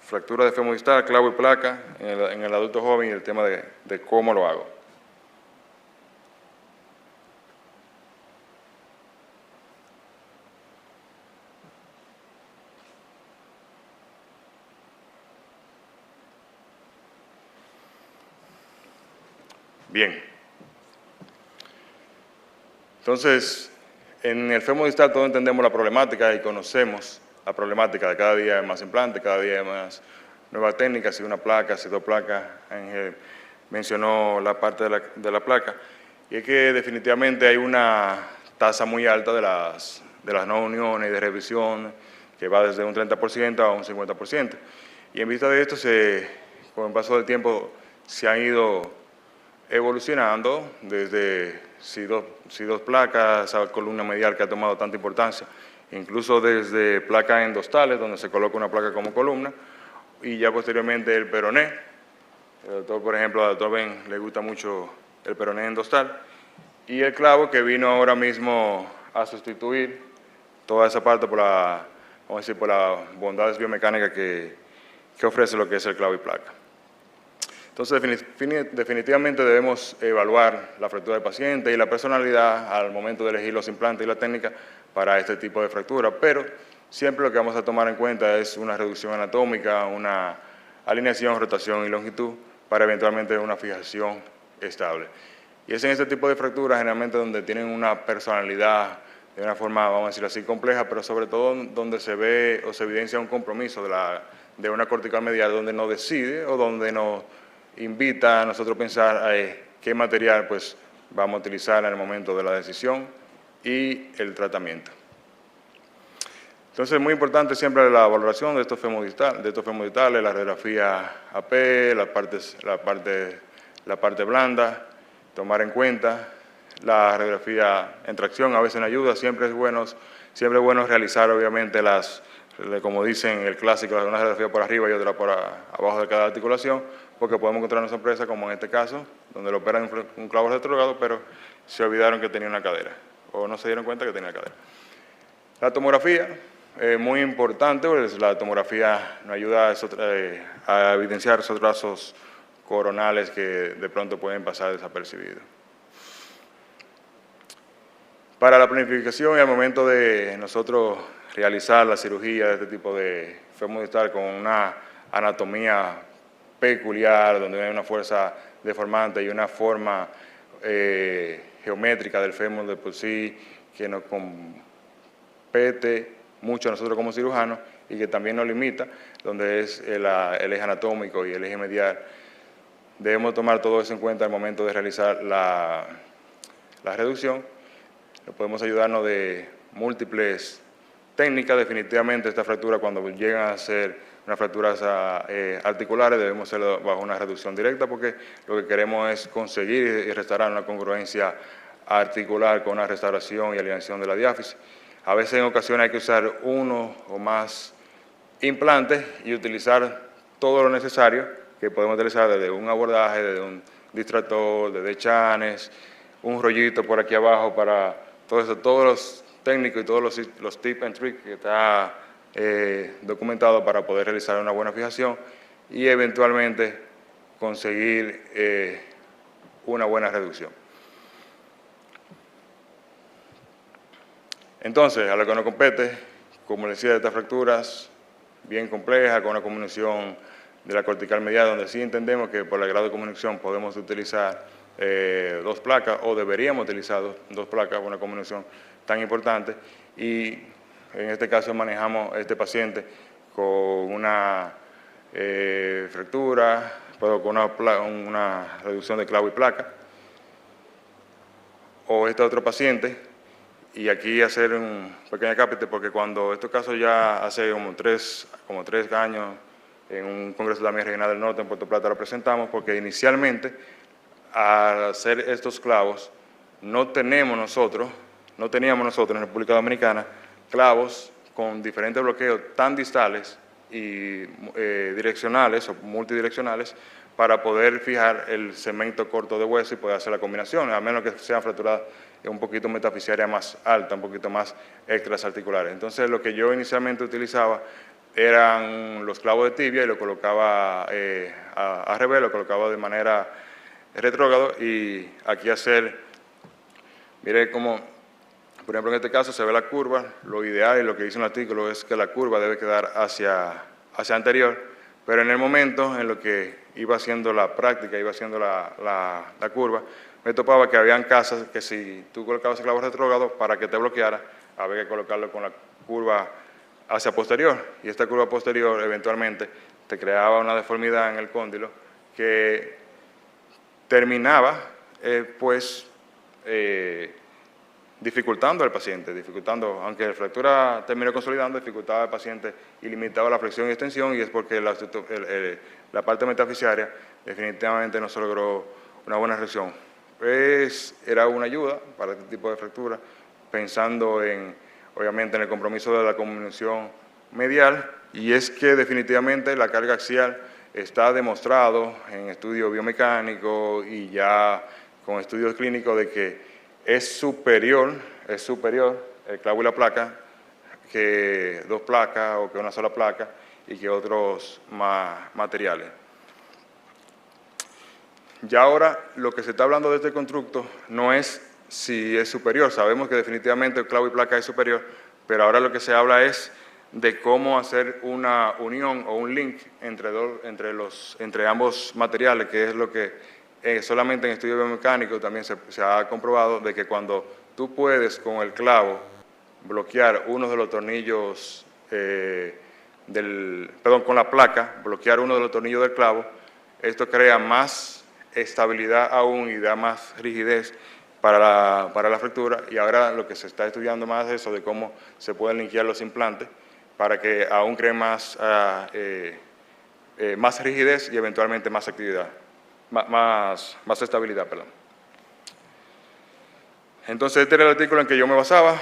fractura de fémur distal, clavo y placa en el adulto joven y el tema de cómo lo hago. Bien. Entonces, en el fémur distal todos entendemos la problemática y conocemos la problemática de cada día hay más implantes, cada día hay más nuevas técnicas, si una placa, si dos placas. Ángel mencionó la parte de la placa. Y es que definitivamente hay una tasa muy alta de las no uniones y de revisión que va desde un 30% a un 50%. Y en vista de esto, con el paso del tiempo se han ido evolucionando desde si dos placas, esa columna medial que ha tomado tanta importancia, incluso desde placas endostales, donde se coloca una placa como columna, y ya posteriormente el peroné. El doctor, por ejemplo, al doctor Ben le gusta mucho el peroné endostal, y el clavo que vino ahora mismo a sustituir toda esa parte por las bondades biomecánicas que ofrece lo que es el clavo y placa. Entonces, definitivamente debemos evaluar la fractura del paciente y la personalidad al momento de elegir los implantes y la técnica para este tipo de fractura, pero siempre lo que vamos a tomar en cuenta es una reducción anatómica, una alineación, rotación y longitud para eventualmente una fijación estable. Y es en este tipo de fracturas generalmente donde tienen una personalidad de una forma, vamos a decir así, compleja, pero sobre todo donde se ve o se evidencia un compromiso de una cortical medial donde nos decide o donde nos invita a nosotros pensar qué material pues, vamos a utilizar en el momento de la decisión y el tratamiento. Entonces, es muy importante siempre la valoración de estos fémur distales, la radiografía AP, la parte blanda, tomar en cuenta la radiografía en tracción, a veces en ayuda, siempre es bueno realizar obviamente como dicen el clásico, una radiografía por arriba y otra por abajo de cada articulación, porque podemos encontrar una sorpresa como en este caso, donde lo operan un clavo retrógrado, pero se olvidaron que tenía una cadera, o no se dieron cuenta que tenía cadera. La tomografía es muy importante, porque la tomografía nos ayuda a evidenciar esos trazos coronales que de pronto pueden pasar desapercibidos. Para la planificación y al momento de nosotros realizar la cirugía de este tipo de fémur distal con una anatomía peculiar, donde hay una fuerza deformante y una forma geométrica del fémur de por sí que nos compete mucho a nosotros como cirujanos y que también nos limita, donde es el eje anatómico y el eje medial. Debemos tomar todo eso en cuenta al momento de realizar la reducción. Podemos ayudarnos de múltiples técnicas. Definitivamente esta fractura, cuando llegan a ser unas fracturas articulares, debemos hacerlo bajo una reducción directa, porque lo que queremos es conseguir y restaurar una congruencia articular con una restauración y alineación de la diáfisis. A veces en ocasiones hay que usar uno o más implantes y utilizar todo lo necesario que podemos utilizar desde un abordaje, desde un distractor, desde chanes, un rollito por aquí abajo para todo eso, todos los técnicos y todos los tips and tricks que está documentado para poder realizar una buena fijación y eventualmente conseguir una buena reducción. Entonces, a lo que nos compete, como les decía, de estas fracturas bien complejas, con una comunicación de la cortical medial, donde sí entendemos que por el grado de comunicación podemos utilizar dos placas, o deberíamos utilizar dos placas por una comunicación tan importante, y en este caso manejamos a este paciente con una fractura, pero con una reducción de clavo y placa, o este otro paciente, y aquí hacer un pequeño acápite, porque cuando estos casos ya hace como tres años, en un congreso también regional del norte en Puerto Plata lo presentamos, porque inicialmente al hacer estos clavos no teníamos nosotros en República Dominicana clavos con diferentes bloqueos tan distales y direccionales o multidireccionales para poder fijar el segmento corto de hueso y poder hacer la combinación, a menos que sean fracturadas un poquito metafisaria más alta, un poquito más extrasarticulares. Entonces, lo que yo inicialmente utilizaba eran los clavos de tibia y lo colocaba al revés, lo colocaba de manera retrógrado, y aquí mire cómo, por ejemplo, en este caso se ve la curva. Lo ideal y lo que dice un artículo es que la curva debe quedar hacia anterior, pero en el momento en lo que iba haciendo la práctica, iba haciendo la curva, me topaba que habían casas que si tú colocabas el clavo retrógrado, para que te bloqueara, había que colocarlo con la curva hacia posterior, y esta curva posterior eventualmente te creaba una deformidad en el cóndilo que terminaba dificultando al paciente, aunque la fractura terminó consolidando, dificultaba al paciente y limitaba la flexión y extensión, y es porque la parte metafisiaria definitivamente no se logró una buena reacción. Era una ayuda para este tipo de fractura, pensando obviamente en el compromiso de la comunicación medial, y es que definitivamente la carga axial está demostrado en estudios biomecánicos y ya con estudios clínicos de que es superior el clavo y la placa que dos placas o que una sola placa y que otros materiales. Ya ahora lo que se está hablando de este constructo no es si es superior. Sabemos que definitivamente el clavo y placa es superior, pero ahora lo que se habla es de cómo hacer una unión o un link entre ambos materiales, que es lo que solamente en estudios biomecánicos también se ha comprobado, de que cuando tú puedes con el clavo bloquear uno de los tornillos con la placa, bloquear uno de los tornillos del clavo, esto crea más estabilidad aún y da más rigidez para la fractura, y ahora lo que se está estudiando más es eso de cómo se pueden linkear los implantes para que aún creen más rigidez y eventualmente más actividad, más estabilidad, perdón. Entonces este era el artículo en que yo me basaba,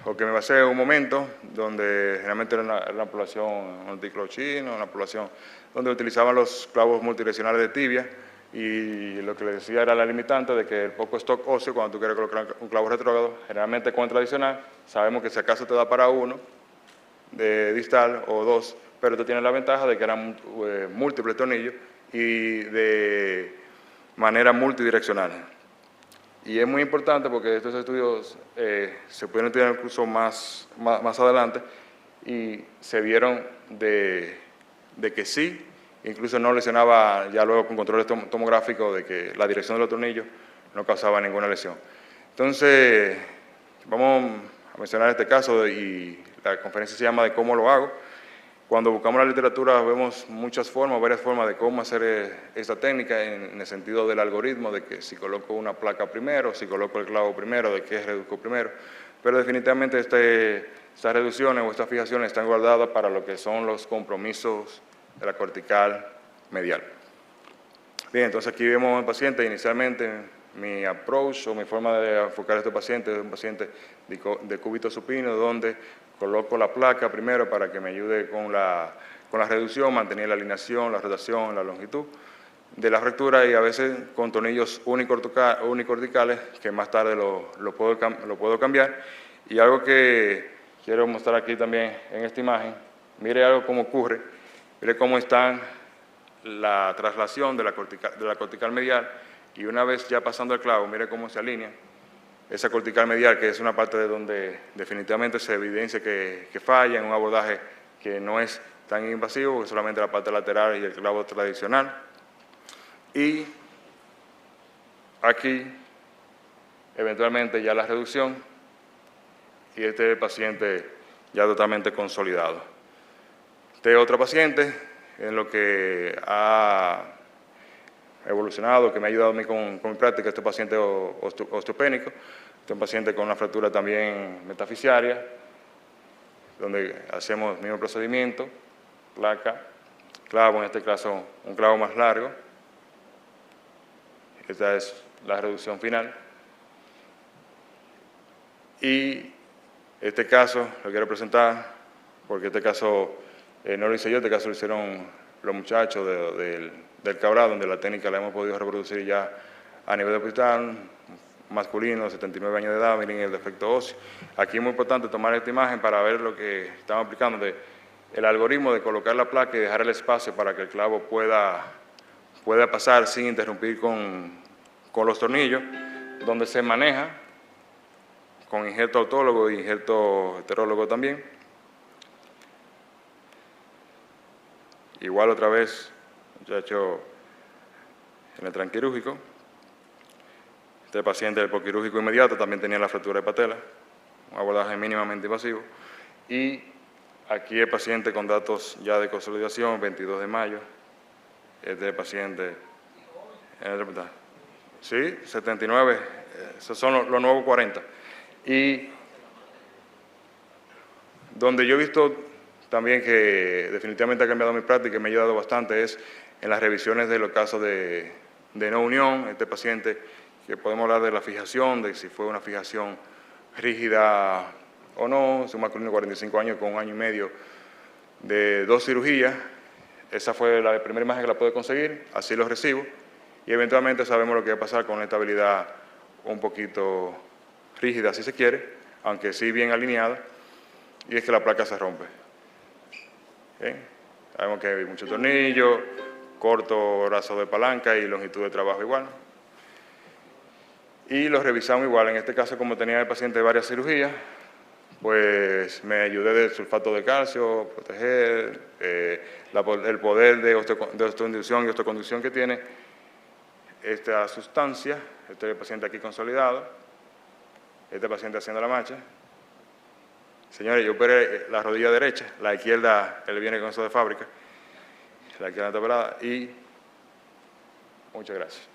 o que me basé en un momento, donde generalmente era una población, un artículo chino, una población donde utilizaban los clavos multidireccionales de tibia, y lo que les decía era la limitante de que el poco stock óseo, cuando tú quieres colocar un clavo retrógrado, generalmente con el tradicional, sabemos que si acaso te da para uno de distal o dos, pero tú tienes la ventaja de que eran múltiples tornillos y de manera multidireccional. Y es muy importante porque estos estudios se pudieron estudiar incluso más adelante, y se vieron de que sí, incluso no lesionaba, ya luego con controles tomográficos, de que la dirección de los tornillos no causaba ninguna lesión. Entonces, vamos a mencionar este caso, y la conferencia se llama de cómo lo hago. Cuando buscamos la literatura vemos varias formas de cómo hacer esta técnica, en el sentido del algoritmo, de que si coloco una placa primero, si coloco el clavo primero, de qué reduzco primero, pero definitivamente estas reducciones o estas fijaciones están guardadas para lo que son los compromisos de la cortical medial. Bien, entonces aquí vemos al paciente. Inicialmente mi approach o mi forma de enfocar a este paciente es un paciente de cúbito supino, donde coloco la placa primero para que me ayude con la reducción, mantener la alineación, la rotación, la longitud de la fractura, y a veces con tornillos unicorticales, que más tarde lo puedo cambiar. Y algo que quiero mostrar aquí también en esta imagen, mire algo cómo ocurre, mire cómo está la traslación de la cortical medial, y una vez ya pasando el clavo, mire cómo se alinea esa cortical medial, que es una parte de donde definitivamente se evidencia que falla en un abordaje que no es tan invasivo, que solamente la parte lateral y el clavo tradicional. Y aquí, eventualmente, ya la reducción, y este es el paciente ya totalmente consolidado. Este es otro paciente en lo que ha evolucionado, que me ha ayudado a mí con mi práctica, este paciente osteopénico. Este es un paciente con una fractura también metafisiaria, donde hacemos el mismo procedimiento, placa, clavo, en este caso un clavo más largo. Esta es la reducción final. Y este caso lo quiero presentar porque este caso no lo hice yo, este caso lo hicieron los muchachos del Cabral, donde la técnica la hemos podido reproducir ya a nivel de hospital, masculino, 79 años de edad. Miren el defecto óseo. Aquí es muy importante tomar esta imagen para ver lo que estamos aplicando, de el algoritmo de colocar la placa y dejar el espacio para que el clavo pueda pasar sin interrumpir con los tornillos, donde se maneja con injerto autólogo y injerto heterólogo también. Igual otra vez, muchacho, en el transquirúrgico. Este paciente del postquirúrgico inmediato también tenía la fractura de patela, un abordaje mínimamente invasivo. Y aquí el paciente con datos ya de consolidación, 22 de mayo. Este paciente, sí, 79, esos son los nuevos 40. Y donde yo he visto también que definitivamente ha cambiado mi práctica y me ha ayudado bastante es en las revisiones de los casos de no unión. Este paciente, que podemos hablar de la fijación, de si fue una fijación rígida o no, es un masculino de 45 años con 1 año y medio de 2 cirugías. Esa fue la primera imagen que la pude conseguir, así lo recibo, y eventualmente sabemos lo que va a pasar con una estabilidad un poquito rígida, si se quiere, aunque sí bien alineada, y es que la placa se rompe. ¿Bien? Sabemos que hay muchos tornillos, corto brazo de palanca y longitud de trabajo igual. Y lo revisamos igual. En este caso, como tenía el paciente varias cirugías, pues me ayudé del sulfato de calcio, proteger, el poder de osteoinducción y osteoconducción que tiene esta sustancia. Este es el paciente aquí consolidado, este paciente haciendo la marcha. Señores, yo operé la rodilla derecha, la izquierda, él viene con eso de fábrica, la izquierda está operada, y muchas gracias.